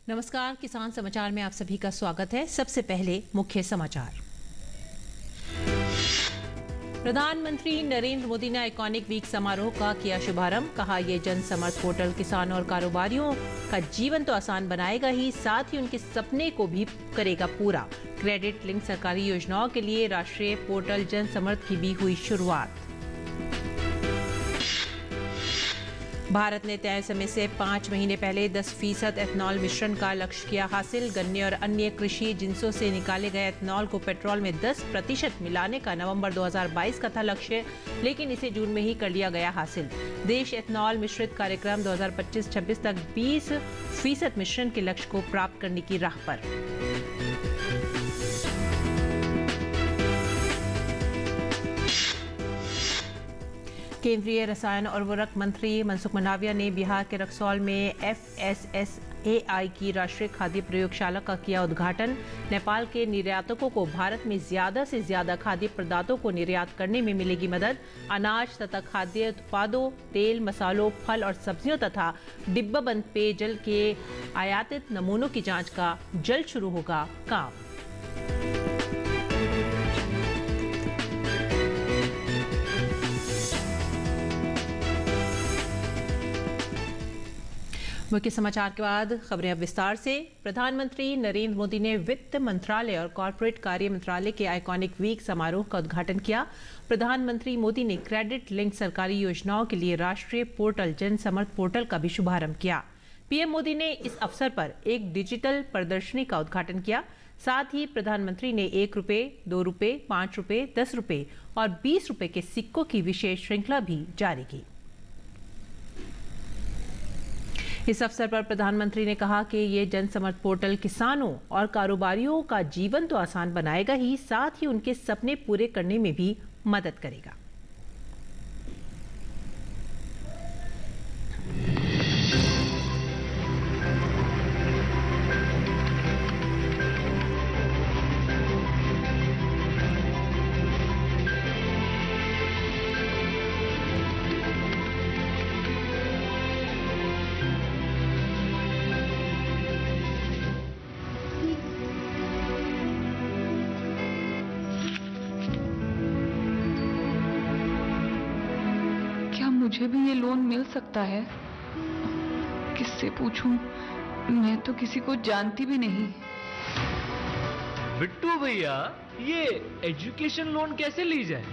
नमस्कार, किसान समाचार में आप सभी का स्वागत है। सबसे पहले मुख्य समाचार। प्रधानमंत्री नरेंद्र मोदी ने आइकॉनिक वीक समारोह का किया शुभारंभ। कहा, यह जन समर्थ पोर्टल किसानों और कारोबारियों का जीवन तो आसान बनाएगा ही, साथ ही उनके सपने को भी करेगा पूरा। क्रेडिट लिंक सरकारी योजनाओं के लिए राष्ट्रीय पोर्टल जन समर्थ की भी हुई शुरुआत। भारत ने तय समय से 5 महीने पहले 10% एथनॉल मिश्रण का लक्ष्य किया हासिल। गन्ने और अन्य कृषि जिन्सों से निकाले गए एथनॉल को पेट्रोल में 10% मिलाने का नवंबर 2022 का था लक्ष्य, लेकिन इसे जून में ही कर लिया गया हासिल। देश एथनॉल मिश्रित कार्यक्रम 2025-26 तक 20% मिश्रण के लक्ष्य को प्राप्त करने की राह पर। केंद्रीय रसायन और उर्वरक मंत्री मनसुख मंडाविया ने बिहार के रक्सौल में FSSAI की राष्ट्रीय खाद्य प्रयोगशाला का किया उद्घाटन। नेपाल के निर्यातकों को भारत में ज्यादा से ज्यादा खाद्य पदार्थों को निर्यात करने में मिलेगी मदद। अनाज तथा खाद्य उत्पादों, तेल, मसालों, फल और सब्जियों तथा डिब्बाबंद पेयजल के आयातित नमूनों की जांच का जल्द शुरू होगा काम। मुख्य समाचार के बाद खबरें अब विस्तार से। प्रधानमंत्री नरेंद्र मोदी ने वित्त मंत्रालय और कॉर्पोरेट कार्य मंत्रालय के आइकॉनिक वीक समारोह का उद्घाटन किया। प्रधानमंत्री मोदी ने क्रेडिट लिंक सरकारी योजनाओं के लिए राष्ट्रीय पोर्टल जन समर्थ पोर्टल का भी शुभारंभ किया। पीएम मोदी ने इस अवसर पर एक डिजिटल प्रदर्शनी का उद्घाटन किया। साथ ही प्रधानमंत्री ने 1 रुपये, 2 रुपये, 5 रुपये, 10 रुपये और 20 रुपये के सिक्कों की विशेष श्रृंखला भी जारी की। इस अवसर पर प्रधानमंत्री ने कहा कि ये जन समर्थ पोर्टल किसानों और कारोबारियों का जीवन तो आसान बनाएगा ही, साथ ही उनके सपने पूरे करने में भी मदद करेगा। मुझे भी ये लोन मिल सकता है? किससे पूछूं? मैं तो किसी को जानती भी नहीं। बिट्टू भैया, ये एजुकेशन लोन कैसे ली जाए?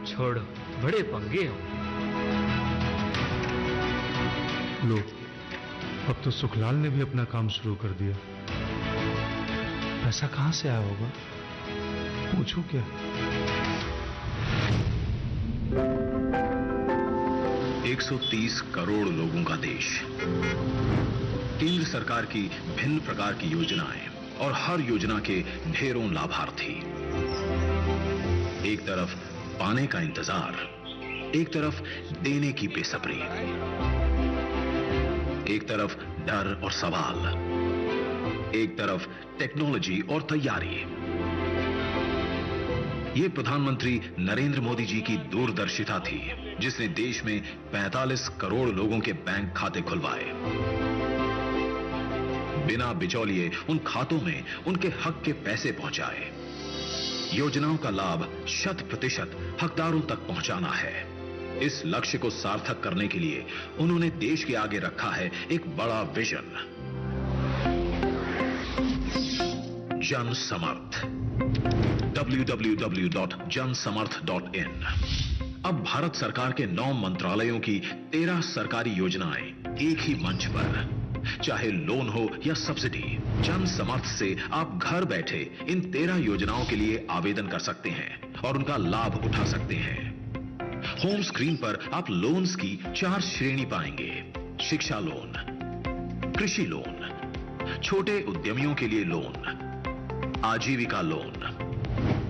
छोड़ो, बड़े पंगे हो। लो, अब तो सुखलाल ने भी अपना काम शुरू कर दिया। पैसा कहां से आया होगा? पूछूं क्या? $130 करोड़ लोगों का देश, केंद्र सरकार की भिन्न प्रकार की योजनाएं और हर योजना के ढेरों लाभार्थी। एक तरफ पाने का इंतजार, एक तरफ देने की बेसब्री, एक तरफ डर और सवाल, एक तरफ टेक्नोलॉजी और तैयारी। ये प्रधानमंत्री नरेंद्र मोदी जी की दूरदर्शिता थी, जिसने देश में 45 करोड़ लोगों के बैंक खाते खुलवाए। बिना बिचौलिए उन खातों में उनके हक के पैसे पहुंचाए। योजनाओं का लाभ 100% हकदारों तक पहुंचाना है। इस लक्ष्य को सार्थक करने के लिए उन्होंने देश के आगे रखा है एक बड़ा विजन, जन समर्थ। www.jansamarth.in। अब भारत सरकार के 9 मंत्रालयों की 13 सरकारी योजनाएं एक ही मंच पर। चाहे लोन हो या सब्सिडी, जन समर्थ से आप घर बैठे इन 13 योजनाओं के लिए आवेदन कर सकते हैं और उनका लाभ उठा सकते हैं। होम स्क्रीन पर आप लोन्स की 4 श्रेणी पाएंगे। शिक्षा लोन, कृषि लोन, छोटे उद्यमियों के लिए लोन, आजीविका लोन।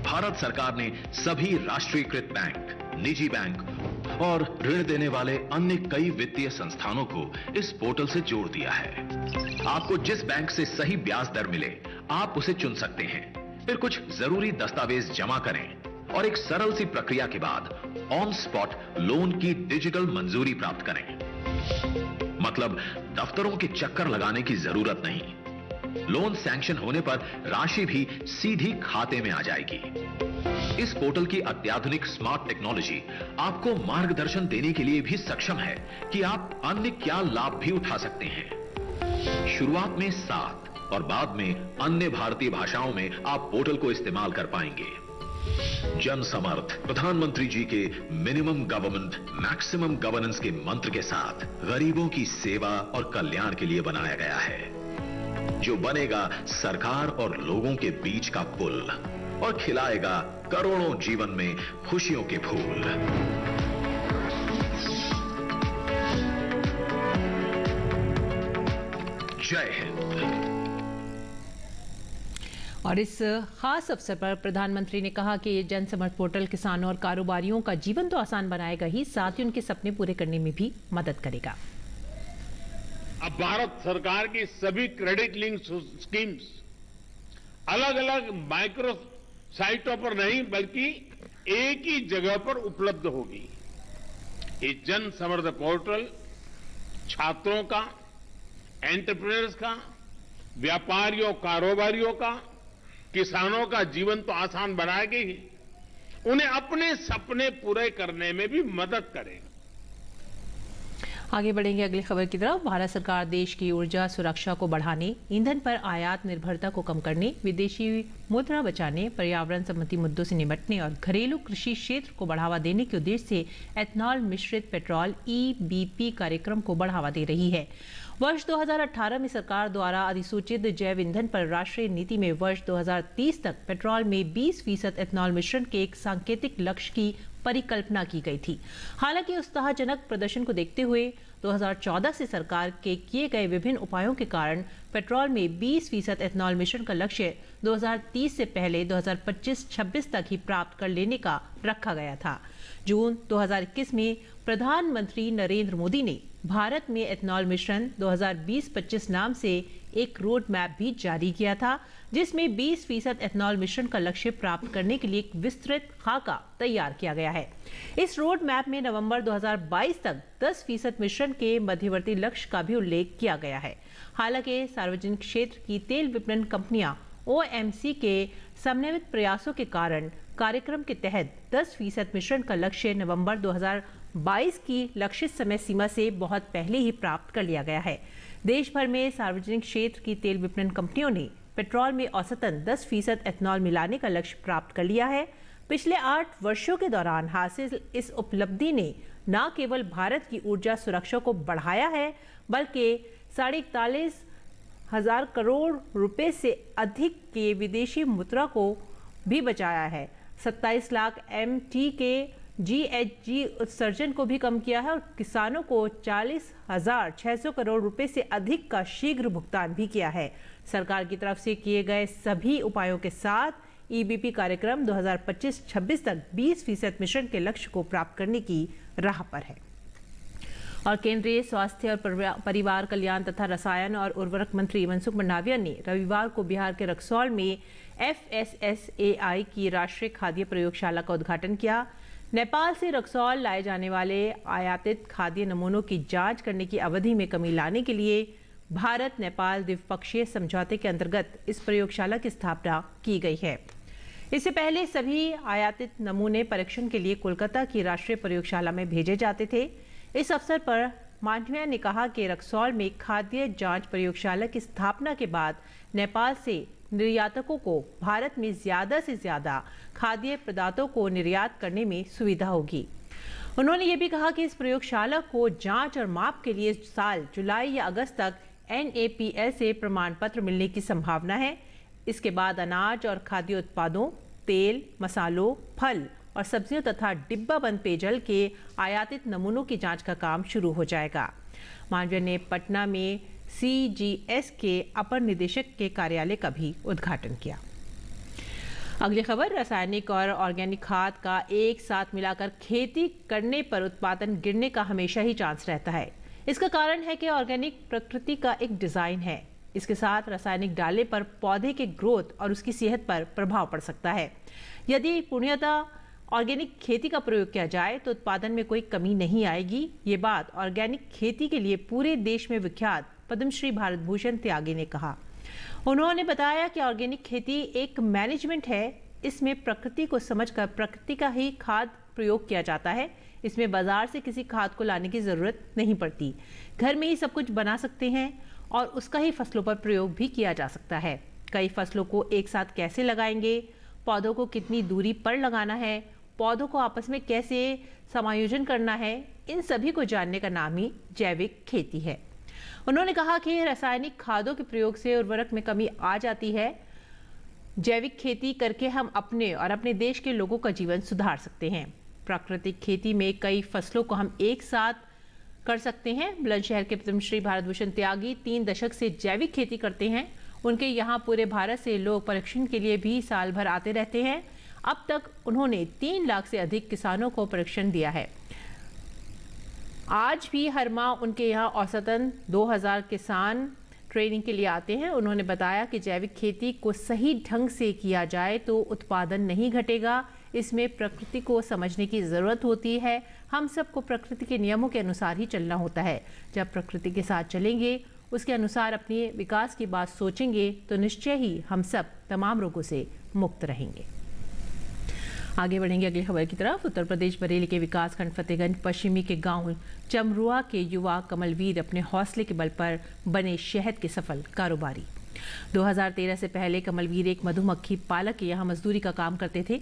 भारत सरकार ने सभी राष्ट्रीयकृत बैंक, निजी बैंक और ऋण देने वाले अन्य कई वित्तीय संस्थानों को इस पोर्टल से जोड़ दिया है। आपको जिस बैंक से सही ब्याज दर मिले, आप उसे चुन सकते हैं। फिर कुछ जरूरी दस्तावेज जमा करें और एक सरल सी प्रक्रिया के बाद ऑन स्पॉट लोन की डिजिटल मंजूरी प्राप्त करें। मतलब दफ्तरों के चक्कर लगाने की जरूरत नहीं। लोन सैंक्शन होने पर राशि भी सीधी खाते में आ जाएगी। इस पोर्टल की अत्याधुनिक स्मार्ट टेक्नोलॉजी आपको मार्गदर्शन देने के लिए भी सक्षम है कि आप अन्य क्या लाभ भी उठा सकते हैं। शुरुआत में 7 और बाद में अन्य भारतीय भाषाओं में आप पोर्टल को इस्तेमाल कर पाएंगे। जन समर्थ प्रधानमंत्री जी के मिनिमम गवर्नमेंट मैक्सिमम गवर्नेंस के मंत्र के साथ गरीबों की सेवा और कल्याण के लिए बनाया गया है, जो बनेगा सरकार और लोगों के बीच का पुल और खिलाएगा करोड़ों जीवन में खुशियों के फूल। जय हिंद। और इस खास अवसर पर प्रधानमंत्री ने कहा कि ये जन समर्थ पोर्टल किसानों और कारोबारियों का जीवन तो आसान बनाएगा ही, साथ ही उनके सपने पूरे करने में भी मदद करेगा। अब भारत सरकार की सभी क्रेडिट लिंक स्कीम्स अलग अलग माइक्रो साइटों पर नहीं बल्कि एक ही जगह पर उपलब्ध होगी। ये जन समर्थ पोर्टल छात्रों का, एंटरप्रेन्योर्स का, व्यापारियों कारोबारियों का, किसानों का जीवन तो आसान बनाएगी ही, उन्हें अपने सपने पूरे करने में भी मदद करेगा। आगे बढ़ेंगे अगली खबर की तरफ। भारत सरकार देश की ऊर्जा सुरक्षा को बढ़ाने, ईंधन पर आयात निर्भरता को कम करने, विदेशी मुद्रा बचाने, पर्यावरण संबंधी मुद्दों से निपटने और घरेलू कृषि क्षेत्र को बढ़ावा देने के उद्देश्य से एथनॉल मिश्रित पेट्रोल EBP कार्यक्रम को बढ़ावा दे रही है। वर्ष 2018 में सरकार द्वारा अधिसूचित जैव ईंधन पर राष्ट्रीय नीति में वर्ष 2030 तक पेट्रोल में 20% एथनॉल मिश्रण के एक सांकेतिक लक्ष्य की परिकल्पना की गई थी। हालांकि उत्साहजनक प्रदर्शन को देखते हुए 2014 से सरकार के किए गए विभिन्न उपायों के कारण पेट्रोल में 20% एथनॉल मिश्रण का लक्ष्य 2030 से पहले 2025-26 तक ही प्राप्त कर लेने का रखा गया था। जून 2021 में प्रधानमंत्री नरेंद्र मोदी ने भारत में एथनॉल मिश्रण 2020-25 नाम से एक रोड मैप भी जारी किया था, जिसमें 20% एथनॉल मिश्रण का लक्ष्य प्राप्त करने के लिए एक विस्तृत खाका तैयार किया गया है। इस रोड मैप में नवंबर 2022 तक 10% मिश्रण के मध्यवर्ती लक्ष्य का भी उल्लेख किया गया है। हालांकि सार्वजनिक क्षेत्र की तेल विपणन कंपनियां OMC के समन्वित प्रयासों के कारण कार्यक्रम के तहत 10% मिश्रण का लक्ष्य नवंबर 2022 की लक्षित समय सीमा से बहुत पहले ही प्राप्त कर लिया गया है। देश भर में सार्वजनिक क्षेत्र की तेल विपणन कंपनियों ने पेट्रोल में औसतन 10% एथनॉल मिलाने का लक्ष्य प्राप्त कर लिया है। पिछले 8 वर्षों के दौरान हासिल इस उपलब्धि ने न केवल भारत की ऊर्जा सुरक्षा को बढ़ाया है, बल्कि 41,500 करोड़ रुपए से अधिक के विदेशी मुद्रा को भी बचाया है। 27 लाख MT के GHG उत्सर्जन को भी कम किया है और किसानों को 40,600 करोड़ रुपए से अधिक का शीघ्र भुगतान भी किया है। सरकार की तरफ से किए गए सभी उपायों के साथ EBP कार्यक्रम 2025-26 तक 20% मिश्रण के लक्ष्य को प्राप्त करने की राह पर है। और केंद्रीय स्वास्थ्य और परिवार कल्याण तथा रसायन और उर्वरक मंत्री मनसुख मंडाविया ने रविवार को बिहार के रक्सौल में FSSAI की राष्ट्रीय खाद्य प्रयोगशाला का उद्घाटन किया। नेपाल से रक्सौल लाए जाने वाले आयातित खाद्य नमूनों की जांच करने की अवधि में कमी लाने के लिए भारत नेपाल द्विपक्षीय समझौते के अंतर्गत इस प्रयोगशाला की स्थापना की गई है। इससे पहले सभी आयातित नमूने परीक्षण के लिए कोलकाता की राष्ट्रीय प्रयोगशाला में भेजे जाते थे। इस अवसर पर मांडविया ने कहा कि रक्सौल में खाद्य जांच प्रयोगशाला की स्थापना के बाद नेपाल से निर्यातकों को भारत में ज्यादा से ज्यादा खाद्य पदार्थों को निर्यात करने में सुविधा होगी। उन्होंने ये भी कहा कि इस प्रयोगशाला को जांच और माप के लिए साल जुलाई या अगस्त तक NAPL से प्रमाण पत्र मिलने की संभावना है। इसके बाद अनाज और खाद्य उत्पादों, तेल, मसालों, फल और सब्जियों तथा डिब्बा बंद पेयजल के आयातित नमूनों की जांच का काम शुरू हो जाएगा। मांडविया ने पटना में CGS के अपर निदेशक के कार्यालय का भी उद्घाटन किया। अगली खबर, रासायनिक और ऑर्गेनिक खाद का एक साथ मिलाकर खेती करने पर उत्पादन गिरने का हमेशा ही चांस रहता है। इसका कारण है कि ऑर्गेनिक प्रकृति का एक डिजाइन है। इसके साथ रासायनिक डालने पर पौधे के ग्रोथ और उसकी सेहत पर प्रभाव पड़ सकता है। यदि पूर्णतः ऑर्गेनिक खेती का प्रयोग किया जाए तो उत्पादन में कोई कमी नहीं आएगी। ये बात ऑर्गेनिक खेती के लिए पूरे देश में विख्यात पद्मश्री भारत भूषण त्यागी ने कहा। उन्होंने बताया कि ऑर्गेनिक खेती एक मैनेजमेंट है, इसमें प्रकृति को समझकर प्रकृति का ही खाद प्रयोग किया जाता है। इसमें बाजार से किसी खाद को लाने की जरूरत नहीं पड़ती, घर में ही सब कुछ बना सकते हैं और उसका ही फसलों पर प्रयोग भी किया जा सकता है। कई फसलों को एक साथ कैसे लगाएंगे, पौधों को कितनी दूरी पर लगाना है, पौधों को आपस में कैसे समायोजन करना है, इन सभी को जानने का नाम ही जैविक खेती है। उन्होंने कहा कि रासायनिक खादों के प्रयोग से उर्वरक में कमी आ जाती है। जैविक खेती करके हम अपने और अपने देश के लोगों का जीवन सुधार सकते हैं। प्राकृतिक खेती में कई फसलों को हम एक साथ कर सकते हैं। बुलंदशहर के पद्मश्री भारत भूषण त्यागी 3 दशक से जैविक खेती करते हैं। उनके यहाँ पूरे भारत से लोग परीक्षण के लिए भी साल भर आते रहते हैं। अब तक उन्होंने 3 लाख से अधिक किसानों को परीक्षण दिया है। आज भी हर माह उनके यहाँ औसतन 2000 किसान ट्रेनिंग के लिए आते हैं। उन्होंने बताया कि जैविक खेती को सही ढंग से किया जाए तो उत्पादन नहीं घटेगा। इसमें प्रकृति को समझने की ज़रूरत होती है। हम सबको प्रकृति के नियमों के अनुसार ही चलना होता है। जब प्रकृति के साथ चलेंगे, उसके अनुसार अपने विकास की बात सोचेंगे तो निश्चय ही हम सब तमाम रोगों से मुक्त रहेंगे। आगे बढ़ेंगे अगली खबर की तरफ। उत्तर प्रदेश बरेली के विकासखंड फतेहगंज पश्चिमी के गांव चमरुआ के युवा कमलवीर अपने हौसले के बल पर बने शहद के सफल कारोबारी। 2013 से पहले कमलवीर एक मधुमक्खी पालक के यहाँ मजदूरी का काम करते थे।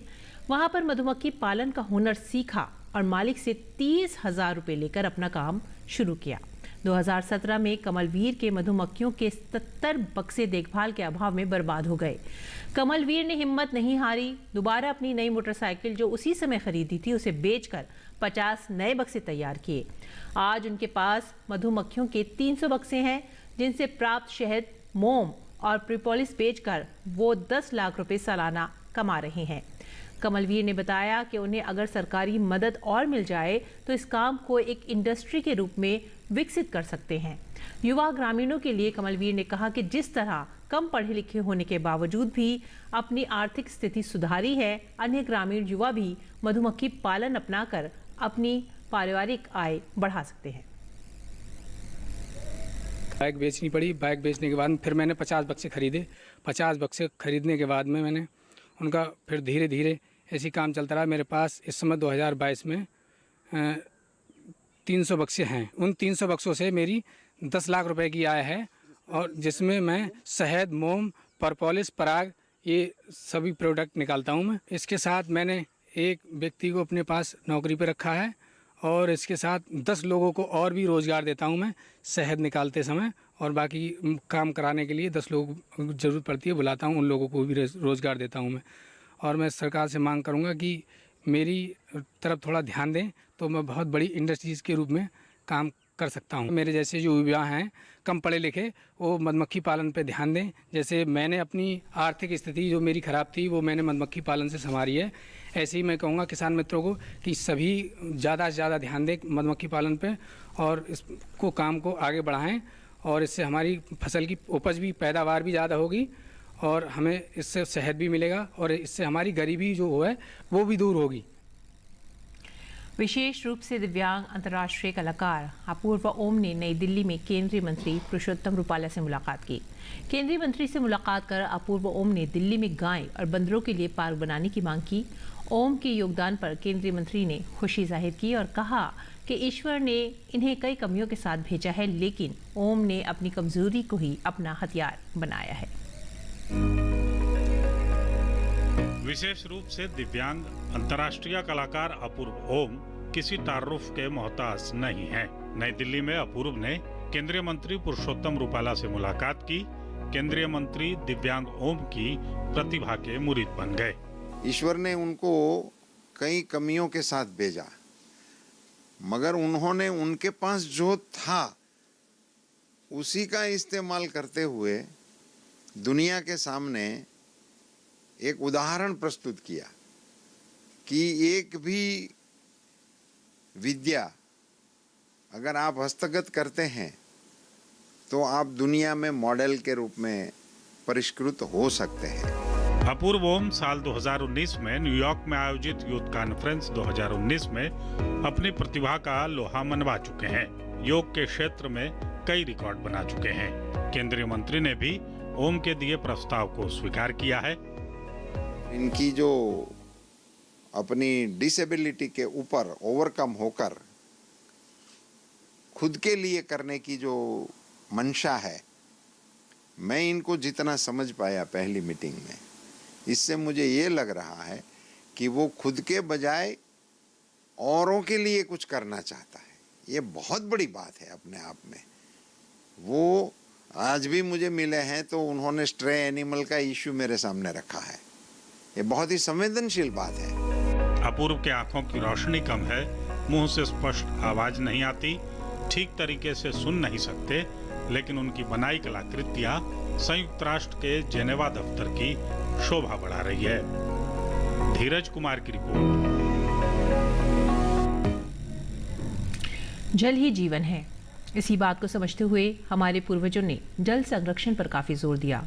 वहां पर मधुमक्खी पालन का हुनर सीखा और मालिक से 30,000 रुपये लेकर अपना काम शुरू किया। 2017 में कमलवीर के मधुमक्खियों के 70 बक्से देखभाल के अभाव में बर्बाद हो गए। कमलवीर ने हिम्मत नहीं हारी, दोबारा अपनी नई मोटरसाइकिल जो उसी समय खरीदी थी उसे बेचकर 50 नए बक्से तैयार किए। आज उनके पास मधुमक्खियों के 300 बक्से हैं, जिनसे प्राप्त शहद, मोम और प्रोपोलिस बेचकर वो 10 लाख रुपए सालाना कमा रहे हैं। कमलवीर ने बताया कि उन्हें अगर सरकारी मदद और मिल जाए तो इस काम को एक इंडस्ट्री के रूप में विकसित कर सकते हैं। युवा ग्रामीणों के लिए कमलवीर ने कहा कि जिस तरह कम पढ़े लिखे होने के बावजूद भी अपनी आर्थिक स्थिति सुधारी है, अन्य ग्रामीण युवा भी मधुमक्खी पालन अपनाकर अपनी पारिवारिक आय बढ़ा सकते हैं। बाइक बेचनी पड़ी। बाइक बेचने के बाद फिर मैंने 50 बक्से खरीदे। 50 बक्से खरीदने के बाद में मैंने उनका फिर धीरे धीरे ऐसी काम चलता रहा। मेरे पास इस समय 2022 में 300 बक्से हैं। उन 300 बक्सों से मेरी 10 लाख रुपए की आय है, और जिसमें मैं शहद, मोम, परपोलिस, पराग ये सभी प्रोडक्ट निकालता हूँ मैं। इसके साथ मैंने एक व्यक्ति को अपने पास नौकरी पर रखा है, और इसके साथ 10 लोगों को और भी रोज़गार देता हूँ मैं शहद निकालते समय, और बाकी काम कराने के लिए 10 लोग ज़रूरत पड़ती है, बुलाता हूँ, उन लोगों को भी रोज़गार देता हूँ मैं। और मैं सरकार से मांग करूँगा कि मेरी तरफ थोड़ा ध्यान दें तो मैं बहुत बड़ी इंडस्ट्रीज़ के रूप में काम कर सकता हूँ। मेरे जैसे जो युवा हैं कम पढ़े लिखे, वो मधुमक्खी पालन पे ध्यान दें। जैसे मैंने अपनी आर्थिक स्थिति जो मेरी ख़राब थी वो मैंने मधुमक्खी पालन से संवारी है, ऐसे ही मैं कहूँगा किसान मित्रों को कि सभी ज़्यादा से ज़्यादा ध्यान दें मधुमक्खी पालन पे, और इसको काम को आगे बढ़ाएं, और इससे हमारी फसल की उपज भी, पैदावार भी ज़्यादा होगी, और हमें इससे शहद भी मिलेगा, और इससे हमारी गरीबी जो है वो भी दूर होगी। विशेष रूप से दिव्यांग अंतर्राष्ट्रीय कलाकार अपूर्वा ओम ने नई दिल्ली में केंद्रीय मंत्री पुरुषोत्तम रूपाला से मुलाकात की। केंद्रीय मंत्री से मुलाकात कर अपूर्वा ओम ने दिल्ली में गाय और बंदरों के लिए पार्क बनाने की मांग की। ओम के योगदान पर केंद्रीय मंत्री ने खुशी जाहिर की और कहा कि ईश्वर ने इन्हें कई कमियों के साथ भेजा है, लेकिन ओम ने अपनी कमजोरी को ही अपना हथियार बनाया है। विशेष रूप से दिव्यांग अंतर्राष्ट्रीय कलाकार अपूर्व ओम किसी तारुफ के मोहताज नहीं है। नई दिल्ली में अपूर्व ने केंद्रीय मंत्री पुरुषोत्तम रूपाला से मुलाकात की। केंद्रीय मंत्री दिव्यांग ओम की प्रतिभा के मुरीद बन गए। ईश्वर ने उनको कई कमियों के साथ भेजा, मगर उन्होंने उनके पास जो था उसी का इस्तेमाल करते हुए दुनिया के सामने एक उदाहरण प्रस्तुत किया कि एक भी विद्या अगर आप हस्तगत करते हैं तो आप दुनिया में मॉडल के रूप में परिष्कृत हो सकते हैं। अपूर्व ओम साल 2019 में न्यूयॉर्क में आयोजित यूथ कॉन्फ्रेंस 2019 में अपनी प्रतिभा का लोहा मनवा चुके हैं। योग के क्षेत्र में कई रिकॉर्ड बना चुके हैं। केंद्रीय मंत्री ने भी ओम के दिए प्रस्ताव को स्वीकार किया है। इनकी जो अपनी डिसेबिलिटी के ऊपर ओवरकम होकर खुद के लिए करने की जो मंशा है, मैं इनको जितना समझ पाया पहली मीटिंग में, इससे मुझे ये लग रहा है कि वो खुद के बजाय औरों के लिए कुछ करना चाहता है। ये बहुत बड़ी बात है अपने आप में। वो आज भी मुझे मिले हैं तो उन्होंने स्ट्रे एनिमल का इश्यू मेरे सामने रखा है। ये बहुत ही संवेदनशील बात है। अपूर्व के आंखों की रोशनी कम है, मुंह से स्पष्ट आवाज नहीं आती, ठीक तरीके से सुन नहीं सकते, लेकिन उनकी बनाई कलाकृतियां संयुक्त राष्ट्र के जेनेवा दफ्तर की शोभा बढ़ा रही है। धीरज कुमार की रिपोर्ट। जल ही जीवन है, इसी बात को समझते हुए हमारे पूर्वजों ने जल संरक्षण पर काफी जोर दिया।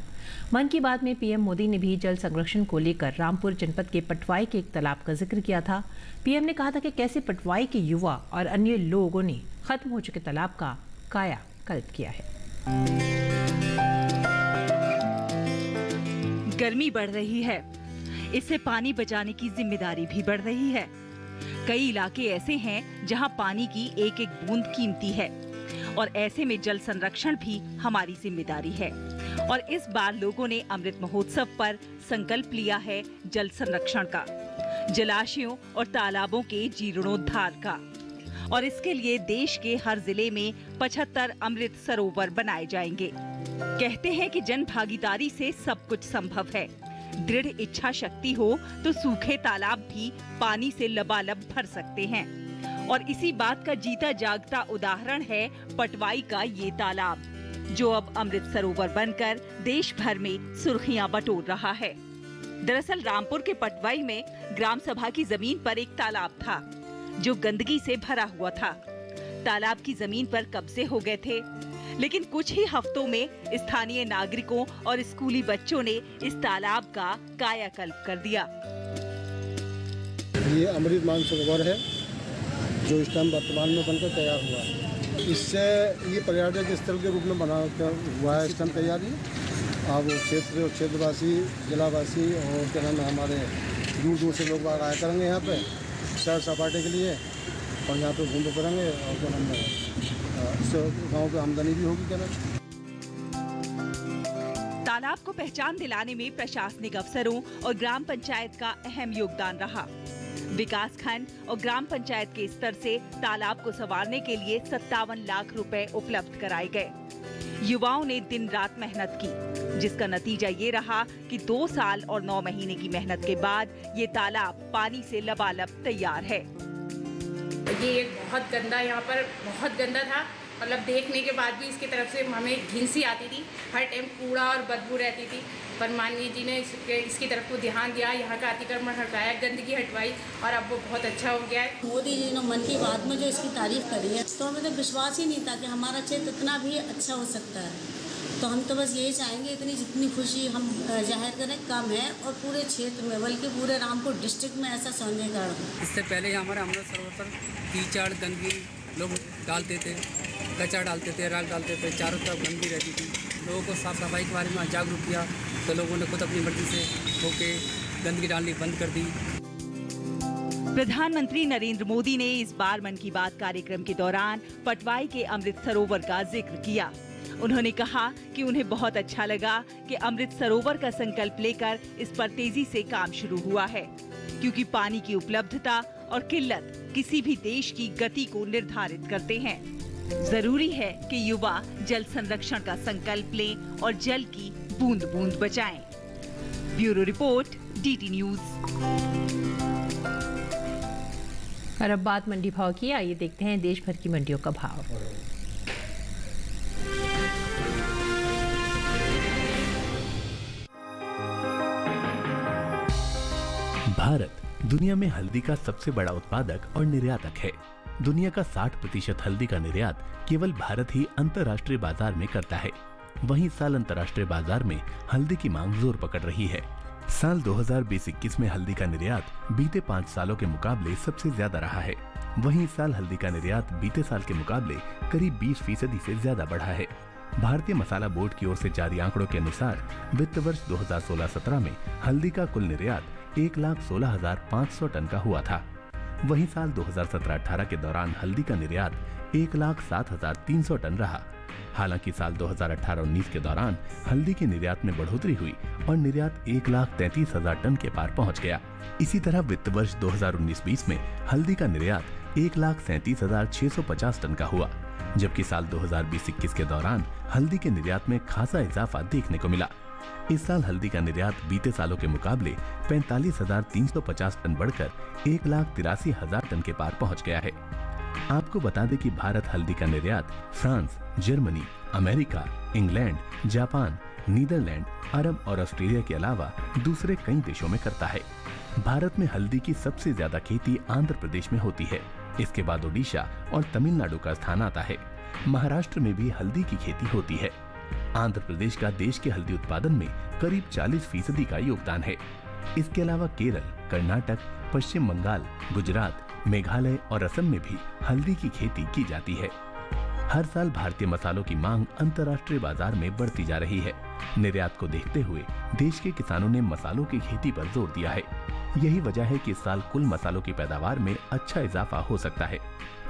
मन की बात में पीएम मोदी ने भी जल संरक्षण को लेकर रामपुर जनपद के पटवाई के एक तालाब का जिक्र किया था। पीएम ने कहा था कि कैसे पटवाई के युवा और अन्य लोगों ने खत्म हो चुके तालाब का कायाकल्प किया है। गर्मी बढ़ रही है, इससे पानी बचाने की जिम्मेदारी भी बढ़ रही है। कई इलाके ऐसे हैं जहां पानी की एक एक बूंद कीमती है और ऐसे में जल संरक्षण भी हमारी जिम्मेदारी है। और इस बार लोगों ने अमृत महोत्सव पर संकल्प लिया है जल संरक्षण का, जलाशयों और तालाबों के जीर्णोद्धार का। और इसके लिए देश के हर जिले में 75 अमृत सरोवर बनाए जाएंगे। कहते हैं कि जन भागीदारी से सब कुछ संभव है। दृढ़ इच्छा शक्ति हो तो सूखे तालाब भी पानी से लबालब भर सकते हैं। और इसी बात का जीता जागता उदाहरण है पटवाई का ये तालाब, जो अब अमृत सरोवर बनकर देश भर में सुर्खियां बटोर रहा है। दरअसल रामपुर के पटवाई में ग्राम सभा की जमीन पर एक तालाब था जो गंदगी से भरा हुआ था। तालाब की जमीन पर कब्जे हो गए थे, लेकिन कुछ ही हफ्तों में स्थानीय नागरिकों और स्कूली बच्चों ने इस तालाब का कायाकल्प कर दिया। ये अमृत मान सरोवर है जो इस टाइम वर्तमान में बनकर तैयार हुआ है। इससे ये पर्यटक स्थल के रूप में बना हुआ है इस टाइम तैयारी। अब क्षेत्रवासी, जिलावासी और क्या नाम है, हमारे दूर दूर से लोग आया करेंगे यहाँ पे सैर सपाटे के लिए और यहाँ पे घूमते फिरेंगे और क्या नाम है, इससे गाँव की आमदनी भी होगी। क्या नाम तालाब को पहचान दिलाने में प्रशासनिक अफसरों और ग्राम पंचायत का अहम योगदान रहा। विकास खंड और ग्राम पंचायत के स्तर से तालाब को संवारने के लिए 57 लाख रुपए उपलब्ध कराए गए। युवाओं ने दिन रात मेहनत की, जिसका नतीजा ये रहा कि 2 साल और 9 महीने की मेहनत के बाद ये तालाब पानी से लबालब तैयार है। ये एक बहुत गंदा, यहाँ पर बहुत गंदा था, मतलब देखने के बाद भी इसकी तरफ से हमें घिन सी आती थी। हर टाइम कूड़ा और बदबू रहती थी, पर माननीय जी ने इसकी तरफ को ध्यान दिया, यहाँ का अतिक्रमण हटाया, गंदगी हटवाई और अब वो बहुत अच्छा हो गया है। मोदी जी ने मन की बात में जो इसकी तारीफ करी है, तो हमें तो विश्वास ही नहीं था कि हमारा क्षेत्र इतना भी अच्छा हो सकता है। तो हम तो बस यही चाहेंगे, इतनी जितनी खुशी हम जाहिर करें कम है और पूरे क्षेत्र में बल्कि पूरे रामपुर डिस्ट्रिक्ट में ऐसा सौंदर्यीकरण हो। इससे पहले हमारे अमृत सरोवर पर कीचड़ गंदगी लोग डालते थे, कचरा डालते थे, राख डालते थे, चारों तरफ गंदगी रहती थी। लोगों को साफ सफाई के बारे में जागरूक किया तो लोगों ने खुद अपनी मर्जी से होके गंदगी डालनी बंद कर दी। प्रधानमंत्री नरेंद्र मोदी ने इस बार मन की बात कार्यक्रम के दौरान पटवाई के अमृत सरोवर का जिक्र किया। उन्होंने कहा कि उन्हें बहुत अच्छा लगा कि अमृत सरोवर का संकल्प लेकर इस पर तेजी से काम शुरू हुआ है, क्योंकि पानी की उपलब्धता और किल्लत किसी भी देश की गति को निर्धारित करते हैं। जरूरी है कि युवा जल संरक्षण का संकल्प लें और जल की बूंद बूंद बचाएं। Bureau report, DT news. और अब बात मंडी भाव की, आइए देखते हैं देश भर की मंडियों का भाव। भारत दुनिया में हल्दी का सबसे बड़ा उत्पादक और निर्यातक है। दुनिया का 60% हल्दी का निर्यात केवल भारत ही अंतर्राष्ट्रीय बाजार में करता है। वहीं साल अंतर्राष्ट्रीय बाजार में हल्दी की मांग जोर पकड़ रही है। साल 2020-21 में हल्दी का निर्यात बीते 5 सालों के मुकाबले सबसे ज्यादा रहा है। वहीं इस साल हल्दी का निर्यात बीते साल के मुकाबले करीब 20% से ज्यादा बढ़ा है। भारतीय मसाला बोर्ड की ओर से जारी आंकड़ों के अनुसार वित्त वर्ष 2016-17 में हल्दी का कुल निर्यात 1,16,500 टन का हुआ था। वहीं साल 2017-18 के दौरान हल्दी का निर्यात 1,07,300 टन रहा। हालांकि साल 2018-19 के दौरान हल्दी के निर्यात में बढ़ोतरी हुई और निर्यात 1,33,000 टन के पार पहुंच गया। इसी तरह वित्त वर्ष 2019-20 में हल्दी का निर्यात 1,37,650 टन का हुआ, जबकि साल 2020-21 के दौरान हल्दी के निर्यात में खासा इजाफा देखने को मिला। इस साल हल्दी का निर्यात बीते सालों के मुकाबले 45,350 टन बढ़कर 1,83,000 टन के पार पहुंच गया है। आपको बता दें कि भारत हल्दी का निर्यात France, Germany, America, England, Japan, Netherland, Arab और ऑस्ट्रेलिया के अलावा दूसरे कई देशों में करता है। भारत में हल्दी की सबसे ज्यादा खेती आंध्र प्रदेश में होती है। इसके बाद ओडिशा और तमिलनाडु का स्थान आता है। महाराष्ट्र में भी हल्दी की खेती होती है। आंध्र प्रदेश का देश के हल्दी उत्पादन में करीब 40% का योगदान है। इसके अलावा केरल, कर्नाटक, पश्चिम बंगाल, गुजरात, मेघालय और असम में भी हल्दी की खेती की जाती है। हर साल भारतीय मसालों की मांग अंतर्राष्ट्रीय बाजार में बढ़ती जा रही है। निर्यात को देखते हुए देश के किसानों ने मसालों की खेती पर जोर दिया है। यही वजह है कि इस साल कुल मसालों की पैदावार में अच्छा इजाफा हो सकता है।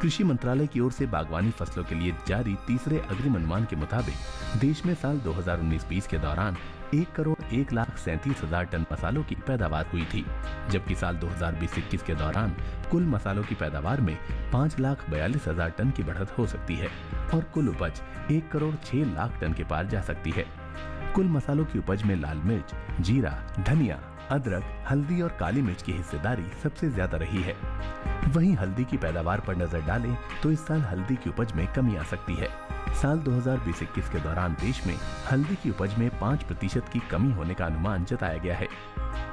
कृषि मंत्रालय की ओर से बागवानी फसलों के लिए जारी तीसरे अग्रिम अनुमान के मुताबिक देश में साल 2019-20 के दौरान 1,01,37,000 टन मसालों की पैदावार हुई थी, जबकि साल 2020-21 के दौरान कुल मसालों की पैदावार में 5,42,000 टन की बढ़त हो सकती है और कुल उपज 1,06,00,000 टन के पार जा सकती है। कुल मसालों की उपज में लाल मिर्च, जीरा, धनिया, अदरक, हल्दी और काली मिर्च की हिस्सेदारी सबसे ज्यादा रही है। वहीं हल्दी की पैदावार पर नजर डालें तो इस साल हल्दी की उपज में कमी आ सकती है। साल 2020-21 के दौरान देश में हल्दी की उपज में 5% की कमी होने का अनुमान जताया गया है।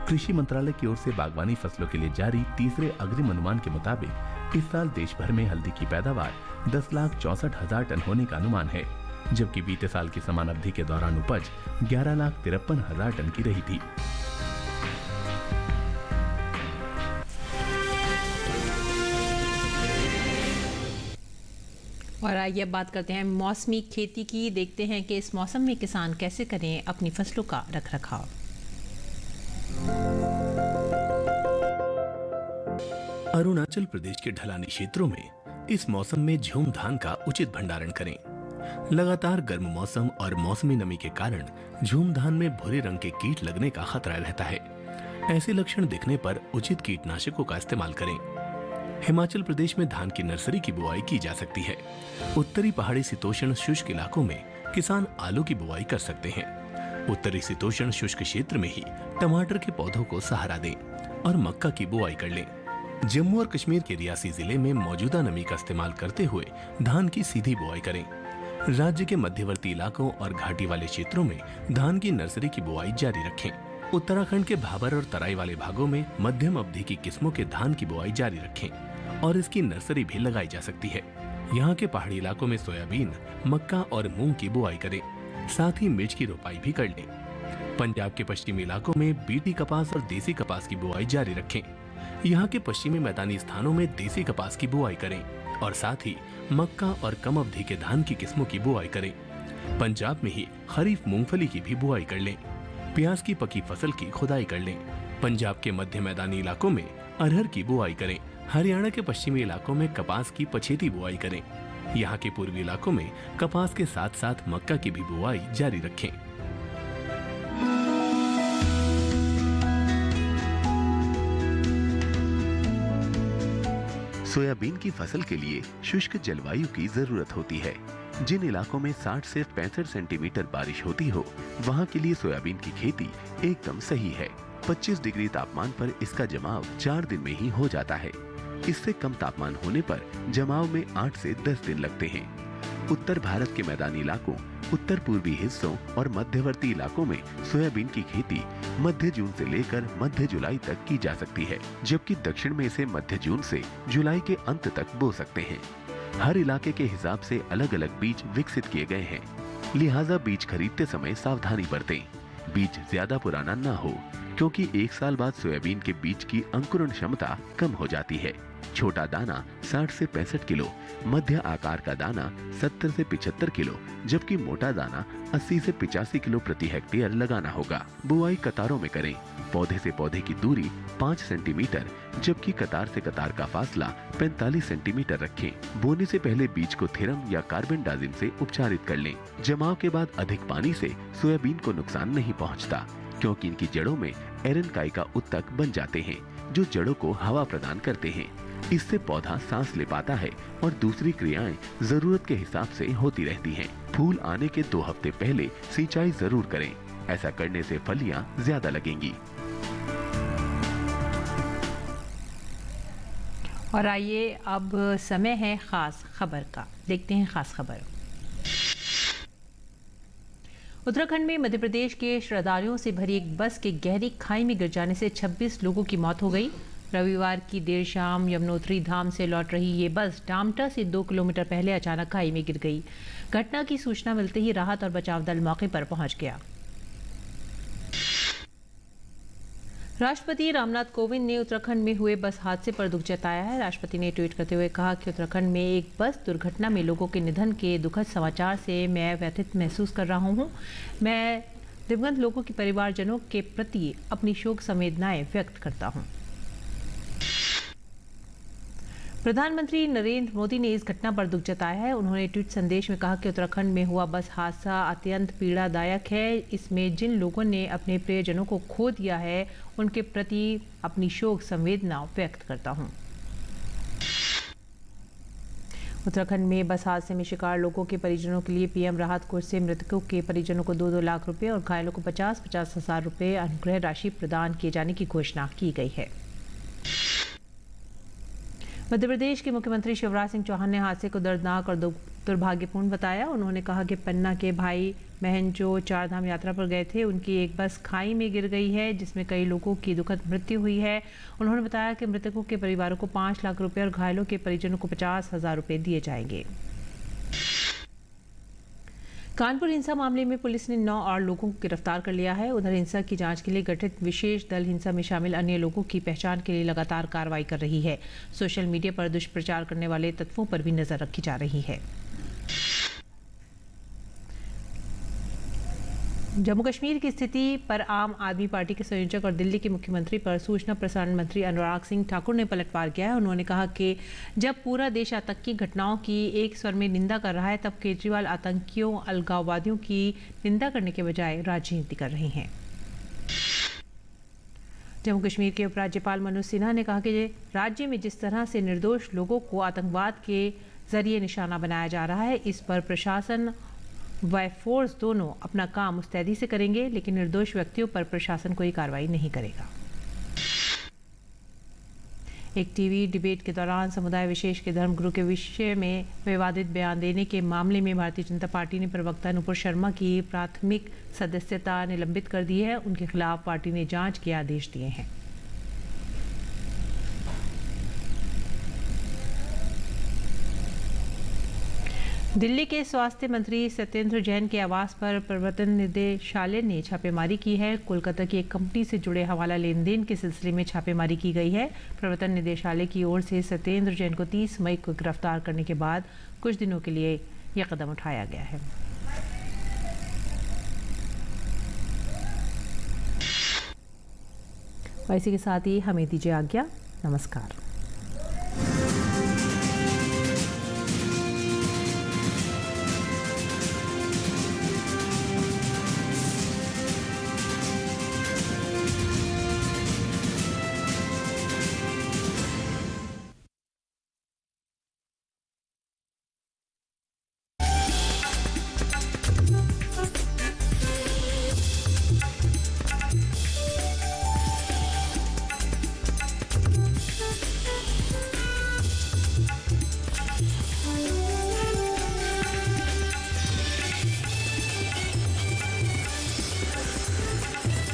कृषि मंत्रालय की ओर से बागवानी फसलों के लिए जारी तीसरे अग्रिम अनुमान के मुताबिक इस साल देश भर में हल्दी की पैदावार 10,64,000 टन होने का अनुमान है, जबकि बीते साल की समान अवधि के दौरान उपज 11,53,000 टन की रही थी। और आइए अब बात करते हैं मौसमी खेती की। देखते हैं कि इस मौसम में किसान कैसे करें अपनी फसलों का रखरखाव। अरुणाचल प्रदेश के ढलानी क्षेत्रों में इस मौसम में झूम धान का उचित भंडारण करें। लगातार गर्म मौसम और मौसमी नमी के कारण झूम धान में भूरे रंग के कीट लगने का खतरा रहता है। ऐसे लक्षण दिखने पर उचित कीटनाशकों का इस्तेमाल करें। हिमाचल प्रदेश में धान की नर्सरी की बुआई की जा सकती है। उत्तरी पहाड़ी शीतोष्ण शुष्क इलाकों में किसान आलू की बुआई कर सकते हैं। उत्तरी शीतोष्ण शुष्क क्षेत्र में ही टमाटर के पौधों को सहारा दें और मक्का की बुआई कर लें। जम्मू और कश्मीर के रियासी जिले में मौजूदा नमी का इस्तेमाल करते हुए धान की सीधी बुआई करें। राज्य के मध्यवर्ती इलाकों और घाटी वाले क्षेत्रों में धान की नर्सरी की बुआई जारी रखें। उत्तराखंड के भाबर और तराई वाले भागों में मध्यम अवधि की किस्मों के धान की बुआई जारी रखें और इसकी नर्सरी भी लगाई जा सकती है। यहाँ के पहाड़ी इलाकों में सोयाबीन, मक्का और मूंग की बुआई करें, साथ ही मिर्च की रोपाई भी कर लें। पंजाब के पश्चिमी इलाकों में बीटी कपास और देसी कपास की बुआई जारी रखें। यहाँ के पश्चिमी मैदानी स्थानों में देसी कपास की बुआई करें और साथ ही मक्का और कम अवधि के धान की किस्मों की बुआई करें। पंजाब में ही खरीफ मूंगफली की भी बुआई कर लें। प्याज की पकी फसल की खुदाई कर लें। पंजाब के मध्य मैदानी इलाकों में अरहर की बुआई करें। हरियाणा के पश्चिमी इलाकों में कपास की पछेती बुआई करें। यहाँ के पूर्वी इलाकों में कपास के साथ साथ मक्का की भी बुआई जारी रखें। सोयाबीन की फसल के लिए शुष्क जलवायु की जरूरत होती है। जिन इलाकों में 60 से 65 सेंटीमीटर बारिश होती हो, वहाँ के लिए सोयाबीन की खेती एकदम सही है। 25 डिग्री तापमान पर इसका जमाव 4 दिन में ही हो जाता है। इससे कम तापमान होने पर जमाव में 8 से 10 दिन लगते हैं। उत्तर भारत के मैदानी इलाकों, उत्तर पूर्वी हिस्सों और मध्यवर्ती इलाकों में सोयाबीन की खेती मध्य जून से लेकर मध्य जुलाई तक की जा सकती है, जबकि दक्षिण में इसे मध्य जून से जुलाई के अंत तक बो सकते हैं। हर इलाके के हिसाब से अलग अलग बीज विकसित किए गए हैं, लिहाजा बीज खरीदते समय सावधानी बरतें। बीज ज्यादा पुराना ना हो, क्योंकि एक साल बाद सोयाबीन के बीज की अंकुरण क्षमता कम हो जाती है। छोटा दाना 60 से 65 किलो, मध्य आकार का दाना 70 से 75 किलो, जबकि मोटा दाना 80 से 85 किलो प्रति हेक्टेयर लगाना होगा। बुआई कतारों में करें। पौधे से पौधे की दूरी 5 सेंटीमीटर, जबकि कतार से कतार का फासला 45 सेंटीमीटर रखें। बोने से पहले बीज को थेरम या कार्बेंडाजिम से उपचारित कर लें। जमाव के बाद अधिक पानी से सोयाबीन को नुकसान नहीं पहुंचता, क्योंकि इनकी जड़ों में एरेनकाई का उत्तक बन जाते हैं, जो जड़ों को हवा प्रदान करते हैं। इससे पौधा सांस ले पाता है और दूसरी क्रियाएं जरूरत के हिसाब से होती रहती हैं। फूल आने के 2 हफ्ते पहले सिंचाई जरूर करें। ऐसा करने से फलियां ज्यादा लगेंगी। और आइए अब समय है खास खबर का। देखते हैं खास खबर। उत्तराखंड में मध्य प्रदेश के श्रद्धालुओं से भरी एक बस के गहरी खाई में गिर जाने से 26 लोगों की मौत हो गई। रविवार की देर शाम यमुनोत्री धाम से लौट रही ये बस डामटा से 2 किलोमीटर पहले अचानक खाई में गिर गई। घटना की सूचना मिलते ही राहत और बचाव दल मौके पर पहुंच गया। राष्ट्रपति रामनाथ कोविंद ने उत्तराखंड में हुए बस हादसे पर दुख जताया है। राष्ट्रपति ने ट्वीट करते हुए कहा कि उत्तराखंड में एक बस दुर्घटना में लोगों के निधन के दुखद समाचार से मैं व्यथित महसूस कर रहा हूं। मैं दिवंगत लोगों के परिवारजनों के प्रति अपनी शोक संवेदनाएं व्यक्त करता हूं। प्रधानमंत्री नरेंद्र मोदी ने इस घटना पर दुख जताया है। उन्होंने ट्वीट संदेश में कहा कि उत्तराखंड में हुआ बस हादसा अत्यंत पीड़ादायक है। इसमें जिन लोगों ने अपने प्रियजनों को खो दिया है, उनके प्रति अपनी शोक संवेदना व्यक्त करता हूं। उत्तराखंड में बस हादसे में शिकार लोगों के परिजनों के लिए पीएम राहत कोष से मृतकों के परिजनों को 2-2 लाख रुपए और घायलों को 50-50 हजार रुपए अनुग्रह राशि प्रदान किए जाने की घोषणा की गई है। मध्य प्रदेश के मुख्यमंत्री शिवराज सिंह चौहान ने हादसे को दर्दनाक और दुर्भाग्यपूर्ण बताया। उन्होंने कहा कि पन्ना के भाई बहन जो चारधाम यात्रा पर गए थे, उनकी एक बस खाई में गिर गई है, जिसमें कई लोगों की दुखद मृत्यु हुई है। उन्होंने बताया कि मृतकों के परिवारों को 5 लाख रुपए और घायलों के परिजनों को 50,000 रुपए दिए जाएंगे। कानपुर हिंसा मामले में पुलिस ने 9 और लोगों को गिरफ्तार कर लिया है। उधर हिंसा की जांच के लिए गठित विशेष दल हिंसा में शामिल अन्य लोगों की पहचान के लिए लगातार कार्रवाई कर रही है। सोशल मीडिया पर दुष्प्रचार करने वाले तत्वों पर भी नजर रखी जा रही है। जम्मू कश्मीर की स्थिति पर आम आदमी पार्टी के संयोजक और दिल्ली के मुख्यमंत्री पर सूचना प्रसारण मंत्री अनुराग सिंह ठाकुर ने पलटवार किया है। उन्होंने कहा कि जब पूरा देश आतंकी घटनाओं की एक स्वर में निंदा कर रहा है, तब केजरीवाल आतंकियों अलगाववादियों की निंदा करने के बजाय राजनीति कर रहे हैं। जम्मू कश्मीर के उपराज्यपाल मनोज सिन्हा ने कहा कि राज्य में जिस तरह से निर्दोष लोगों को आतंकवाद के जरिए निशाना बनाया जा रहा है, इस पर प्रशासन व फोर्स दोनों अपना काम मुस्तैदी से करेंगे, लेकिन निर्दोष व्यक्तियों पर प्रशासन कोई कार्रवाई नहीं करेगा। एक टीवी डिबेट के दौरान समुदाय विशेष के धर्मगुरु के विषय में विवादित बयान देने के मामले में भारतीय जनता पार्टी ने प्रवक्ता नुपुर शर्मा की प्राथमिक सदस्यता निलंबित कर दी है। उनके खिलाफ पार्टी ने जांच के आदेश दिए हैं। दिल्ली के स्वास्थ्य मंत्री सत्येंद्र जैन के आवास पर प्रवर्तन निदेशालय ने छापेमारी की है। कोलकाता की एक कंपनी से जुड़े हवाला लेन देन के सिलसिले में छापेमारी की गई है। प्रवर्तन निदेशालय की ओर से सत्येंद्र जैन को 30 मई को गिरफ्तार करने के बाद कुछ दिनों के लिए यह कदम उठाया गया है। और इसी के साथ ही हमें दीजिए आज्ञा। नमस्कार।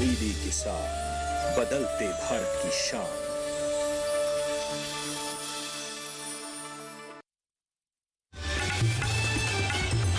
टीवी किसान, बदलते भारत की शान।